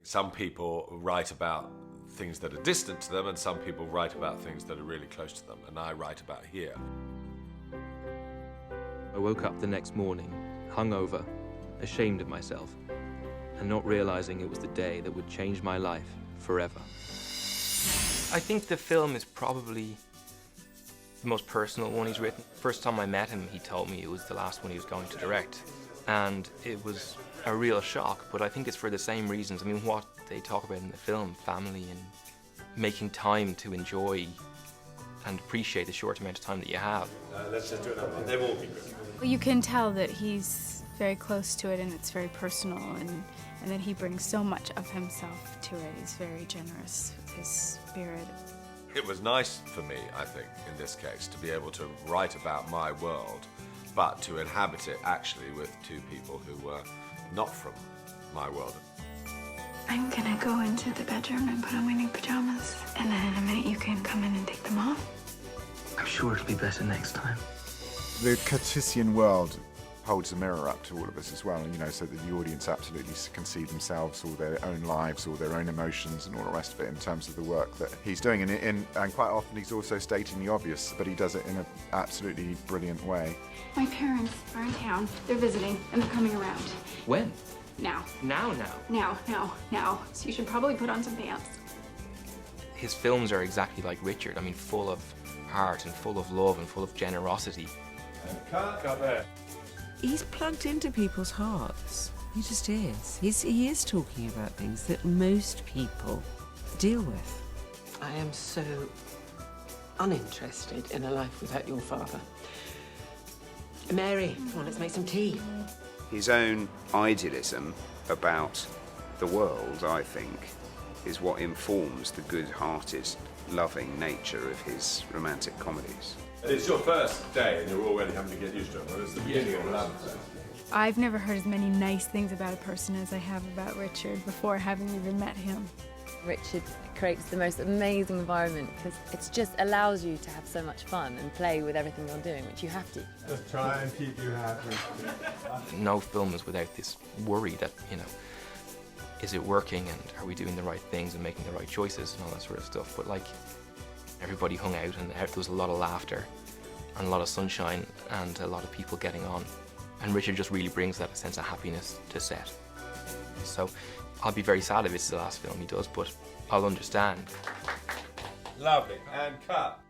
Some people write about things that are distant to them, and some people write about things that are really close to them, and I write about here. I woke up the next morning, hungover, ashamed of myself, and not realizing it was the day that would change my life forever. I think the film is probably the most personal one he's written. First time I met him, he told me it was the last one he was going to direct. And it was a real shock, but I think it's for the same reasons. I mean, what they talk about in the film, family and making time to enjoy and appreciate the short amount of time that you have. Let's just do it that way. They've all been good. Well, you can tell that he's very close to it and it's very personal, and that he brings so much of himself to it. He's very generous with his spirit. It was nice for me, I think, in this case, to be able to write about my world, but to inhabit it actually with two people who were not from my world. I'm gonna go into the bedroom and put on my new pajamas, and then in a minute you can come in and take them off. I'm sure it'll be better next time. The Cartesian world holds a mirror up to all of us as well, you know, so that the audience absolutely can see themselves, all their own lives, all their own emotions and all the rest of it in terms of the work that he's doing. And quite often he's also stating the obvious, but he does it in an absolutely brilliant way. My parents are in town. They're visiting, and they're coming around. When? Now. Now. Now. So you should probably put on something else. His films are exactly like Richard. I mean, full of heart and full of love and full of generosity. Cut there. He's plugged into people's hearts. He just is. He is talking about things that most people deal with. I am so uninterested in a life without your father. Mary, come on, let's make some tea. His own idealism about the world, I think, is what informs the good-hearted, loving nature of his romantic comedies. It's your first day and you're already having to get used to it, but it's the beginning of love. I've never heard as many nice things about a person as I have about Richard before having even met him. Richard creates the most amazing environment because it just allows you to have so much fun and play with everything you're doing, which you have to. Just try and keep you happy. No film is without this worry that, you know, is it working and are we doing the right things and making the right choices and all that sort of stuff. But like, everybody hung out and there was a lot of laughter and a lot of sunshine and a lot of people getting on. And Richard just really brings that sense of happiness to set. So I'll be very sad if it's the last film he does, but I'll understand. Lovely. And cut.